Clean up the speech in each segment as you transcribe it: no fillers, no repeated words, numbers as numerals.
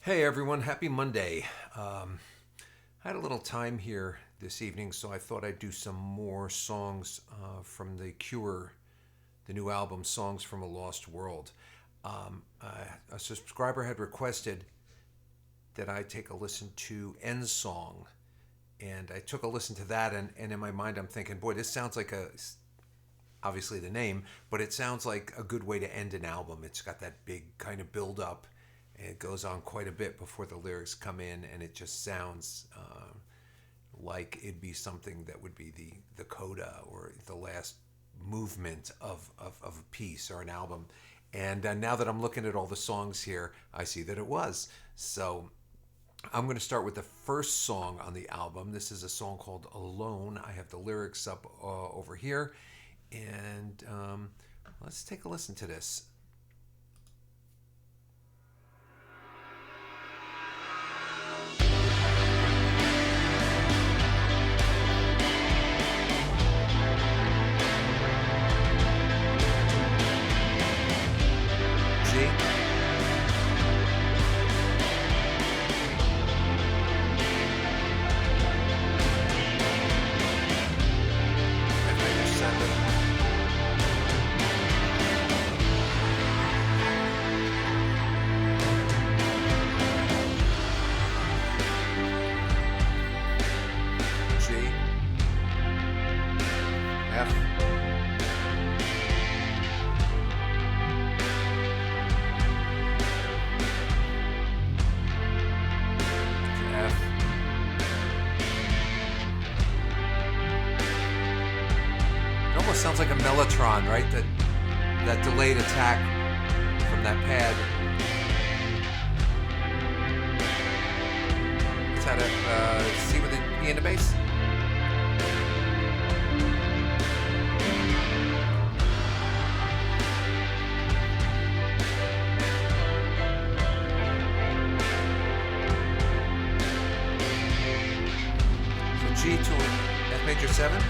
Hey everyone, happy Monday. I had a little time here this evening, so I thought I'd do some more songs from The Cure, the new album, Songs from a Lost World. A subscriber had requested that I take a listen to End Song, and I took a listen to that, and in my mind I'm thinking, boy, this sounds like obviously the name, but it sounds like a good way to end an album. It's got that big kind of build up. And it goes on quite a bit before the lyrics come in, and it just sounds like it'd be something that would be the coda or the last movement of a piece or an album. And now that I'm looking at all the songs here, I see that it was. So I'm going to start with the first song on the album. This is a song called Alone. I have the lyrics up over here. And let's take a listen to this. Sounds like a mellotron, right? That delayed attack from that pad. Let's have a C with the E and the bass. So G to F major 7.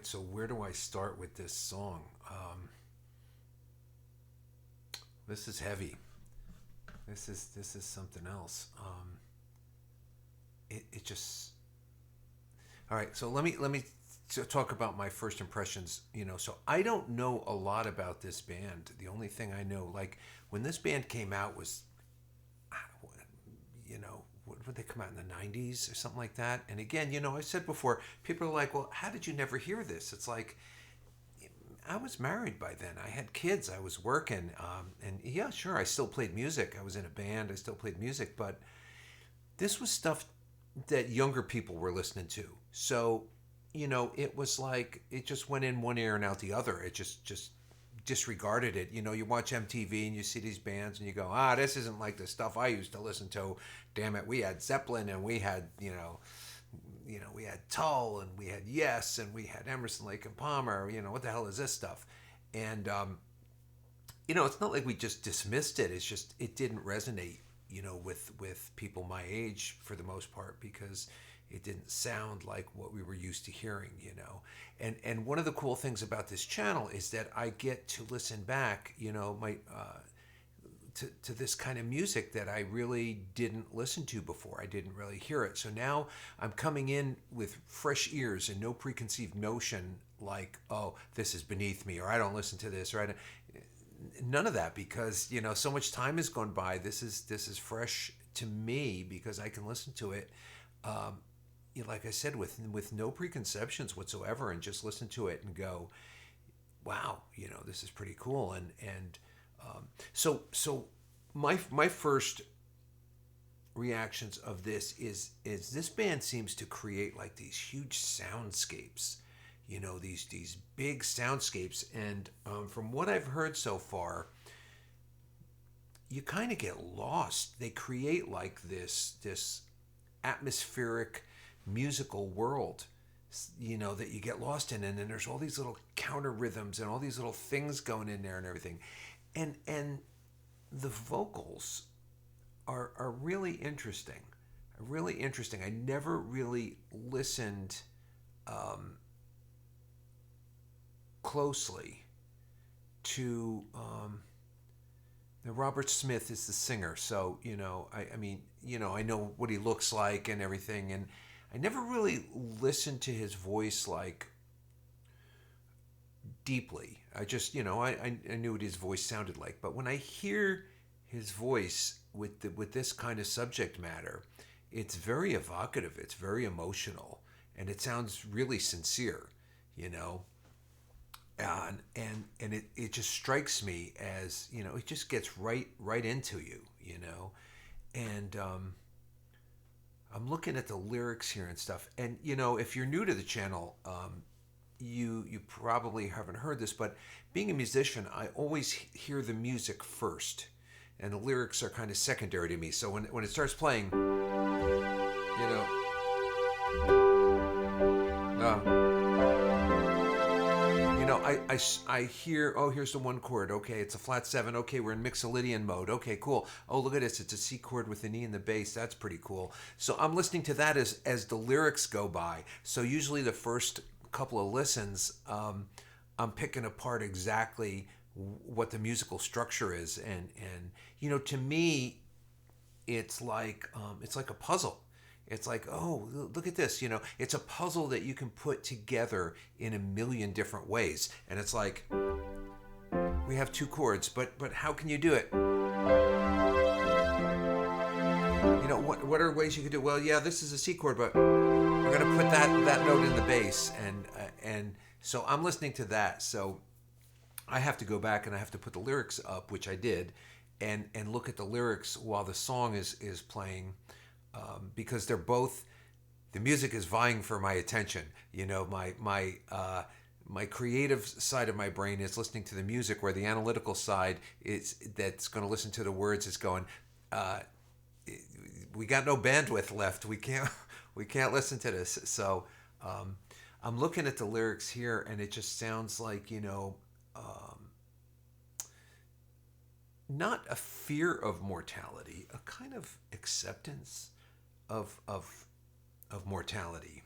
right, so where do I start with this song? This is heavy. This is something else. It just all right. So let me talk about my first impressions. So I don't know a lot about this band. The only thing I know, like when this band came out, was what would they come out in the 90s or something like that? And again, I said before, people are like, well, how did you never hear this? It's like, I was married by then. I had kids. I was working. And yeah, sure, I still played music. I was in a band. I still played music. But this was stuff that younger people were listening to. So, it was like it just went in one ear and out the other. It just disregarded it. You watch MTV and you see these bands and you go, this isn't like the stuff I used to listen to. Damn it, we had Zeppelin and we had, we had Tull and we had Yes and we had Emerson, Lake and Palmer. What the hell is this stuff? And it's not like we just dismissed it. It's just it didn't resonate, with people my age for the most part, because it didn't sound like what we were used to hearing, And one of the cool things about this channel is that I get to listen back, to this kind of music that I really didn't listen to before. I didn't really hear it. So now I'm coming in with fresh ears and no preconceived notion like, oh, this is beneath me, or I don't listen to this, or I don't. None of that, because so much time has gone by. This is fresh to me because I can listen to it, like I said, with no preconceptions whatsoever, and just listen to it and go, wow, this is pretty cool. And so my first reactions of this is this band seems to create like these huge soundscapes, these big soundscapes, and from what I've heard so far, you kind of get lost. They create like this atmospheric musical world, that you get lost in, and then there's all these little counter rhythms and all these little things going in there and everything, and the vocals are really interesting, I never really listened closely to Robert Smith is the singer, so I mean I know what he looks like and everything, and I never really listened to his voice like deeply. I just I knew what his voice sounded like, but when I hear his voice with this kind of subject matter, it's very evocative, it's very emotional, and it sounds really sincere, and it just strikes me as it just gets right into you, and I'm looking at the lyrics here and stuff, and if you're new to the channel, you probably haven't heard this, but being a musician, I always hear the music first, and the lyrics are kind of secondary to me. So when it starts playing, I hear, oh, here's the one chord. Okay, it's a flat 7. Okay, we're in Mixolydian mode. Okay, cool. Oh, look at this. It's a C chord with an E in the bass. That's pretty cool. So I'm listening to that as the lyrics go by. So usually the first couple of listens, I'm picking apart exactly what the musical structure is, and to me, it's like a puzzle. It's like, oh, look at this. It's a puzzle that you can put together in a million different ways. And it's like, we have 2 chords, but how can you do it? What are ways you could do? Well, yeah, this is a C chord, but we're going to put that note in the bass, and so I'm listening to that. So I have to go back and I have to put the lyrics up, which I did, and look at the lyrics while the song is playing. Because they're both, the music is vying for my attention. My creative side of my brain is listening to the music, where the analytical side that's going to listen to the words is going, we got no bandwidth left. We can't listen to this. So I'm looking at the lyrics here, and it just sounds like not a fear of mortality, a kind of acceptance of mortality,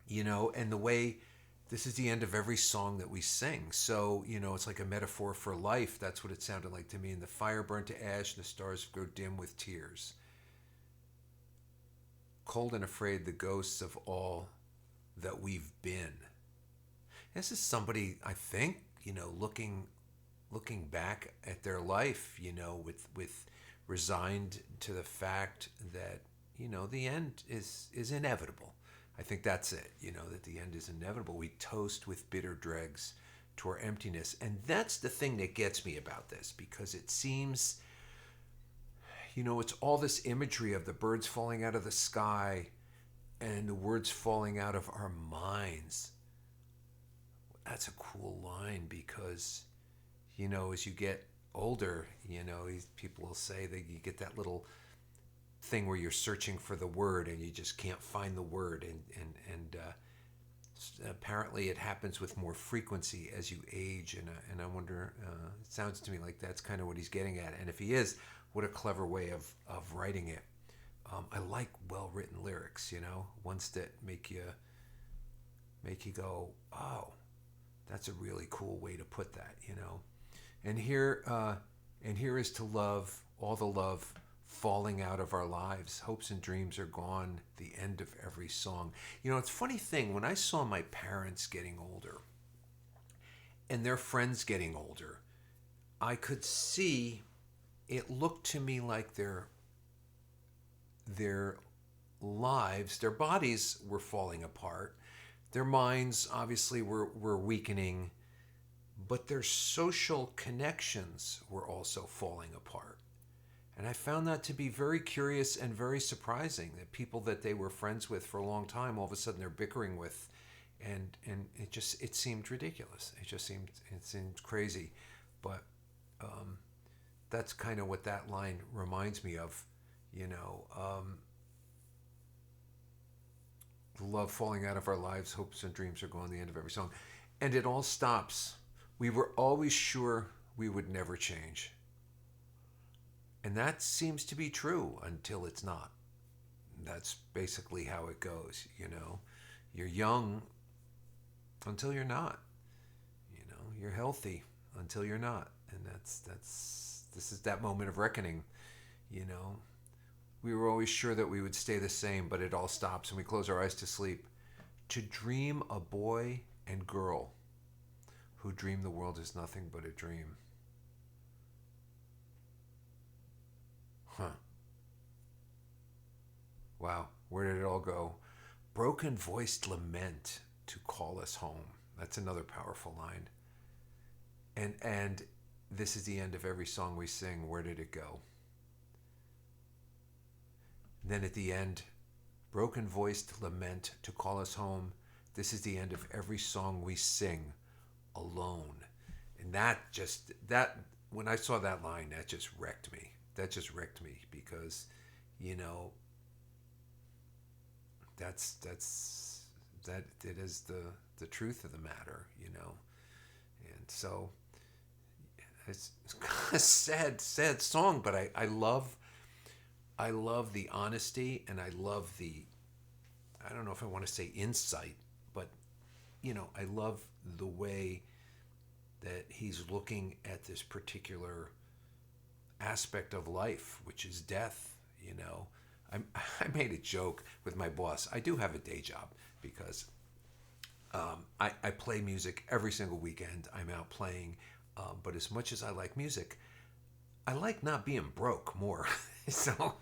and the way This is the end of every song that we sing. So, it's like a metaphor for life. That's what it sounded like to me. And the fire burned to ash, and the stars grow dim with tears. Cold and afraid, the ghosts of all that we've been. This is somebody, I think, looking back at their life, with resigned to the fact that, the end is inevitable. I think that's it, that the end is inevitable. We toast with bitter dregs to our emptiness. And that's the thing that gets me about this, because it seems, it's all this imagery of the birds falling out of the sky and the words falling out of our minds. That's a cool line, because, as you get older, people will say that you get that little thing where you're searching for the word and you just can't find the word. And apparently it happens with more frequency as you age. And I wonder, it sounds to me like that's kind of what he's getting at. And if he is, what a clever way of writing it. I like well-written lyrics, ones that make you go, oh, that's a really cool way to put that, And here is to love, all the love falling out of our lives. Hopes and dreams are gone, the end of every song. It's a funny thing, when I saw my parents getting older and their friends getting older, I could see, it looked to me like their lives, their bodies were falling apart. Their minds obviously were weakening, but their social connections were also falling apart. And I found that to be very curious and very surprising, that people that they were friends with for a long time, all of a sudden they're bickering with, and it seemed ridiculous. It seemed crazy. But that's kind of what that line reminds me of, the love falling out of our lives, hopes and dreams are gone, the end of every song. And it all stops. We were always sure we would never change. And that seems to be true until it's not. That's basically how it goes, You're young until you're not. You're healthy until you're not. And this is that moment of reckoning, We were always sure that we would stay the same, but it all stops and we close our eyes to sleep. To dream a boy and girl who dream the world is nothing but a dream. Huh. Wow, where did it all go? Broken voiced lament to call us home. That's another powerful line. And this is the end of every song we sing. Where did it go? Then at the end, broken voiced lament to call us home. This is the end of every song we sing alone. And that when I saw that line, that just wrecked me. Because, that it is the truth of the matter, And so it's kind of sad song, but I love the honesty, and I love I don't know if I want to say insight, but I love the way that he's looking at this particular aspect of life, which is death. I made a joke with my boss. I do have a day job because I play music every single weekend. I'm out playing, but as much as I like music, I like not being broke more. So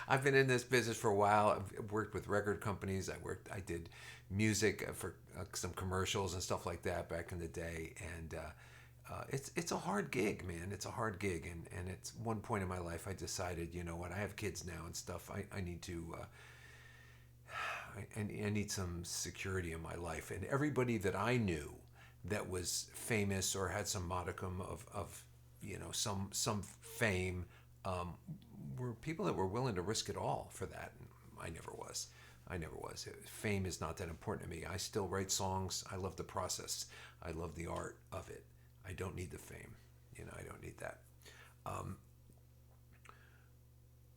I've been in this business for a while. I've worked with record companies. I did music for some commercials and stuff like that back in the day. And it's a hard gig, man. It's a hard gig. And at one point in my life, I decided, you know what, I have kids now and stuff. I need to, I need some security in my life. And everybody that I knew that was famous or had some modicum of some fame, were people that were willing to risk it all for that. And I never was. Fame is not that important to me. I still write songs. I love the process. I love the art of it. I don't need the fame. I don't need that.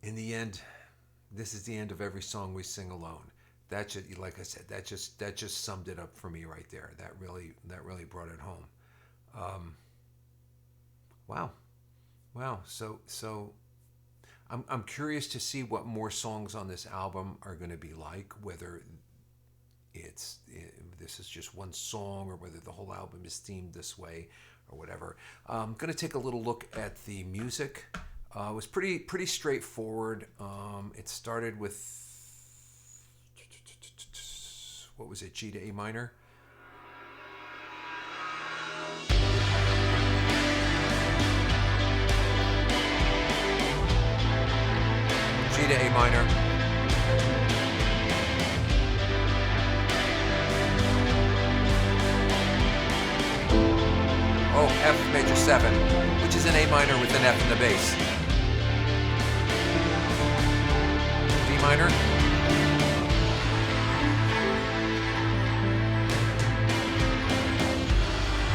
In the end, this is the end of every song we sing alone. that just, like I said, that just summed it up for me right there. That really brought it home. Um, wow, wow. So I'm curious to see what more songs on this album are going to be like. Whether this is just one song, or whether the whole album is themed this way, or whatever. I'm going to take a little look at the music. It was pretty straightforward. It started with, what was it, G to A minor. G to A minor. Oh, F major 7, which is an A minor with an F in the bass. D minor.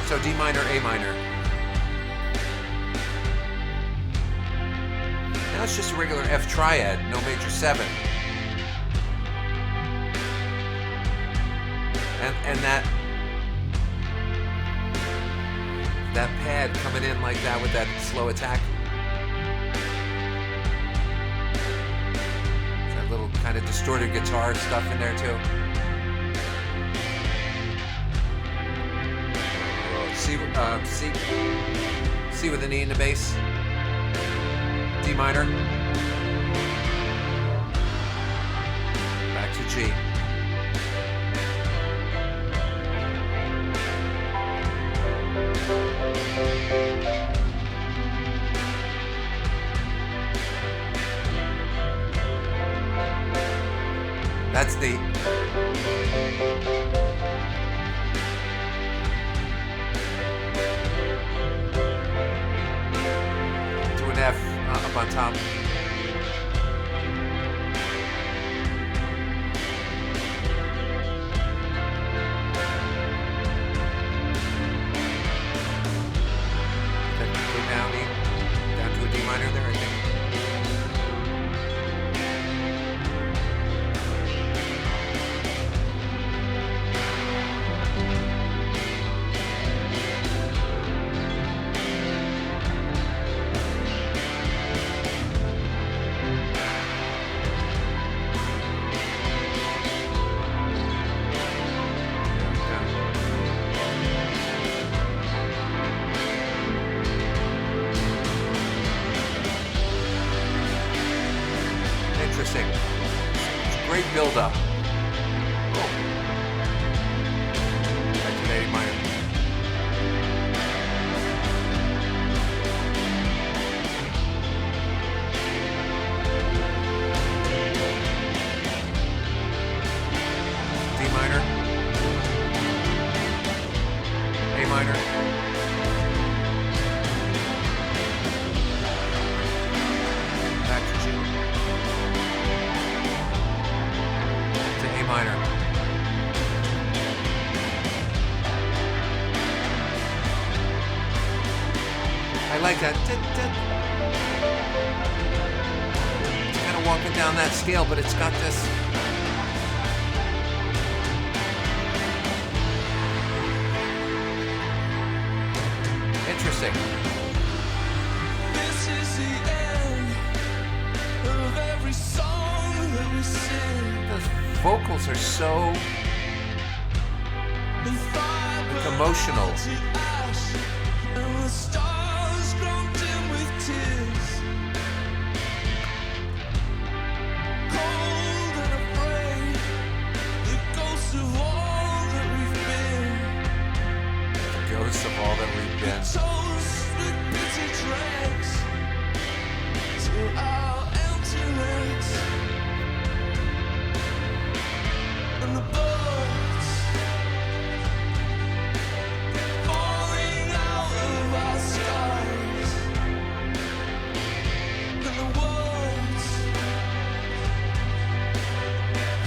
So D minor, A minor. Now it's just a regular F triad, no major 7. And that pad coming in like that with that slow attack. That little kind of distorted guitar stuff in there too. C with an E in the bass. D minor. Back to G. That's the to an F up on top. Down to a D minor there, I think. Interesting. It's a great build up. Oh. Back to the A minor. D minor. A minor. Back to G. To A minor. I like that. It's kind of walking down that scale, but it's got this. Interesting. This is the end of every song that we sing. Those vocals are so like emotional. And the stars grown dim with tears. Cold and afraid, the ghosts of all that we've been. Ghosts of all that we've been. Toast with bitter dregs to our empty legs. And the birds falling out of our skies. And the words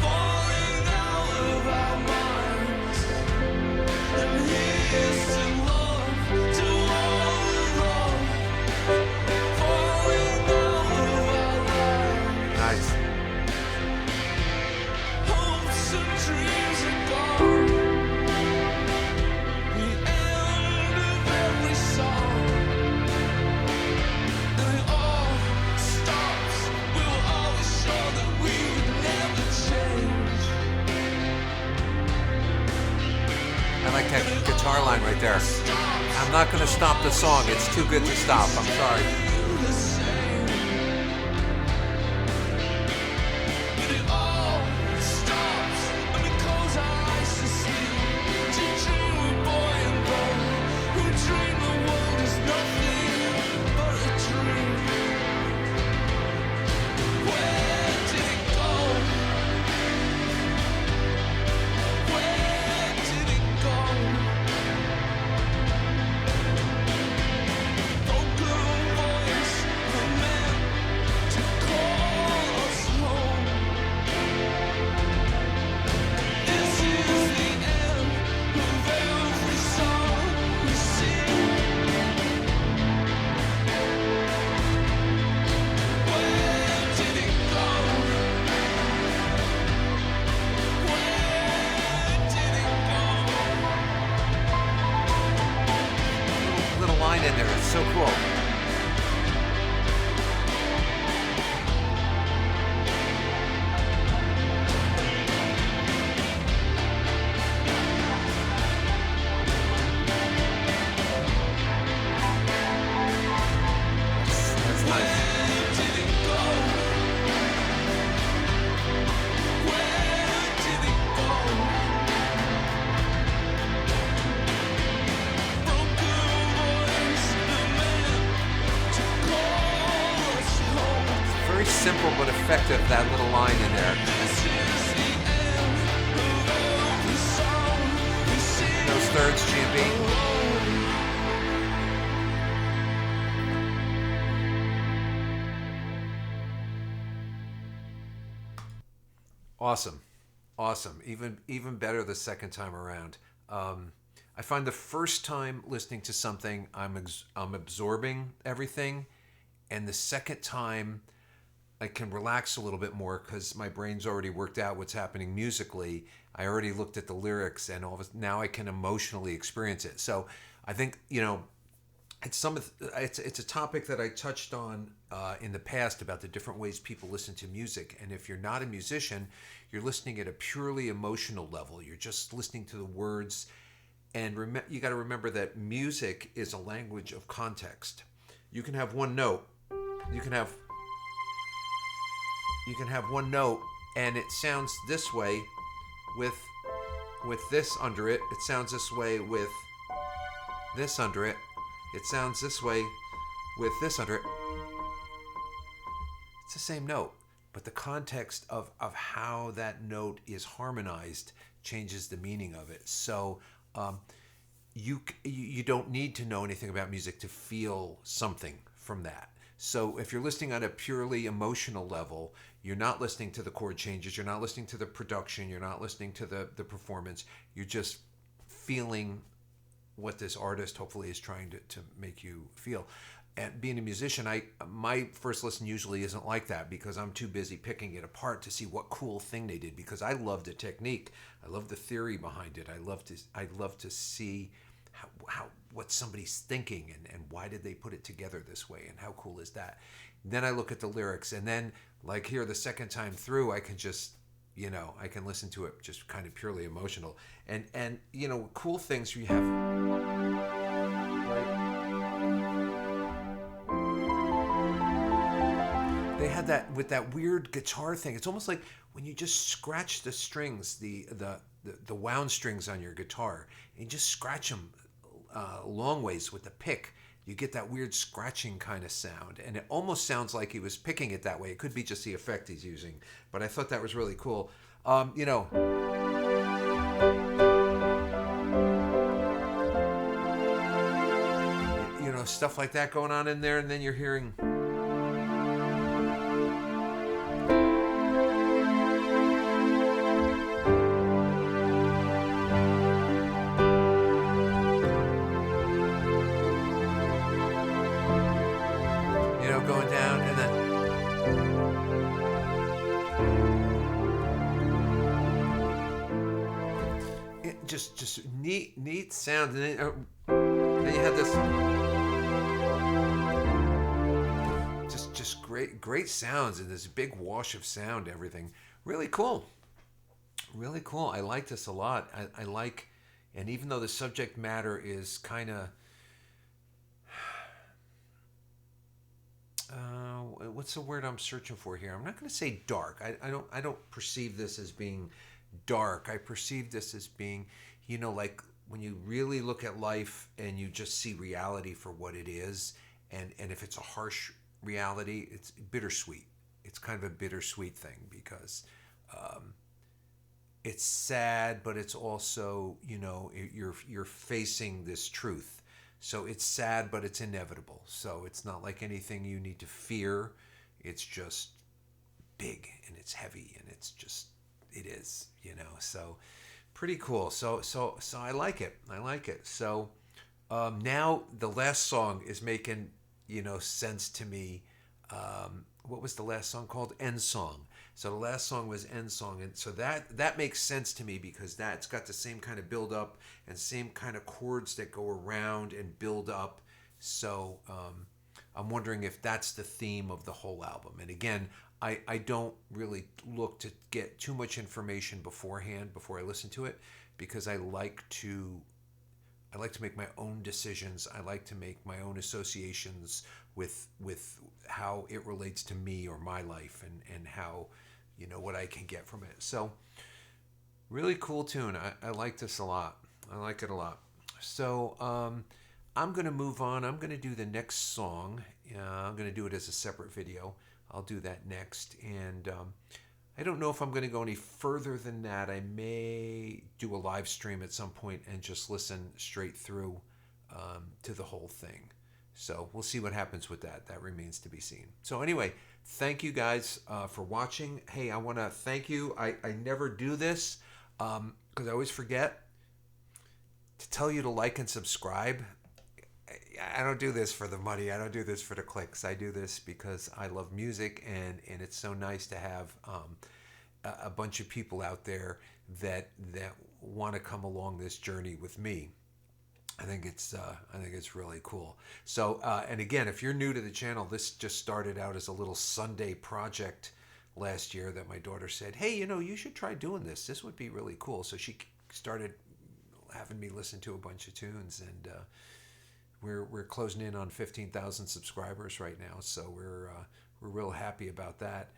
falling out of our minds. And here's to love, to all the love falling out of our line right there. I'm not going to stop the song. It's too good to stop. I'm sorry. the same. But it all stops and we close our eyes to sleep. To dream we're boy and girl who dream the world is nothing but a dream. Where did it go? Where did it go? Broken voice, the man to call us home. This is the end of every song we sing. Where did it go? Where did it go? Little line in there. It's so cool. That's nice. Where did it go? Where did it go? Broken voice, the man to call us home. Very simple but effective, that little line in there. This is the end of every song we sing. Those thirds, G and B. Awesome, awesome. Even better the second time around. I find the first time listening to something, I'm absorbing everything, and the second time, I can relax a little bit more because my brain's already worked out what's happening musically. I already looked at the lyrics, and now I can emotionally experience it. So I think it's a topic that I touched on in the past about the different ways people listen to music. And if you're not a musician, you're listening at a purely emotional level. You're just listening to the words, and you got to remember that music is a language of context. You can have one note. You can have one note, and it sounds this way with this under it. It sounds this way with this under it. It sounds this way with this under it. It's the same note, but the context of how that note is harmonized changes the meaning of it. So you don't need to know anything about music to feel something from that. So if you're listening on a purely emotional level, you're not listening to the chord changes, you're not listening to the production, you're not listening to the performance, you're just feeling what this artist hopefully is trying to make you feel. And being a musician, my first listen usually isn't like that because I'm too busy picking it apart to see what cool thing they did, because I love the technique, I love the theory behind it, I love to see how what somebody's thinking and why did they put it together this way and how cool is that. Then I look at the lyrics, and then like here the second time through I can just I can listen to it just kind of purely emotional. And cool things you have, right? They had that with that weird guitar thing. It's almost like when you just scratch the strings, the wound strings on your guitar, and you just scratch them long ways with the pick, you get that weird scratching kind of sound, and it almost sounds like he was picking it that way. It could be just the effect he's using, but I thought that was really cool. Stuff like that going on in there, and then you're hearing going down, and then just neat sound, and then you have this just great sounds and this big wash of sound. Everything really cool. I like this a lot. I like And even though the subject matter is kind of what's the word I'm searching for here? I'm not going to say dark. I don't perceive this as being dark. I perceive this as being, like when you really look at life and you just see reality for what it is, and if it's a harsh reality, it's bittersweet. It's kind of a bittersweet thing because it's sad, but it's also, you're facing this truth. So it's sad, but it's inevitable. So it's not like anything you need to fear. It's just big and it's heavy and it is. So pretty cool. So I like it. I like it. So now the last song is making sense to me. What was the last song called? End Song. So the last song was End Song, and so that makes sense to me because that's got the same kind of build up and same kind of chords that go around and build up. So I'm wondering if that's the theme of the whole album. And again, I don't really look to get too much information beforehand before I listen to it because I like to make my own decisions. I like to make my own associations with how it relates to me or my life and how what I can get from it. So really cool tune. I like this a lot. I like it a lot. So I'm gonna move on. I'm gonna do the next song. I'm gonna do it as a separate video. I'll do that next, and I don't know if I'm going to go any further than that. I may do a live stream at some point and just listen straight through to the whole thing. So we'll see what happens with that. That remains to be seen. So anyway, thank you guys for watching. Hey, I want to thank you. I never do this because I always forget to tell you to like and subscribe. I don't do this for the money. I don't do this for the clicks. I do this because I love music, and it's so nice to have a bunch of people out there that want to come along this journey with me. I think it's really cool. So and again, if you're new to the channel, this just started out as a little Sunday project last year that my daughter said, "Hey, you should try doing this. This would be really cool." So she started having me listen to a bunch of tunes, and we're closing in on 15,000 subscribers right now, so we're real happy about that.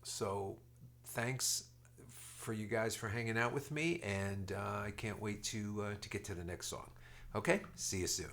So thanks for you guys for hanging out with me, and I can't wait to get to the next song. Okay, see you soon.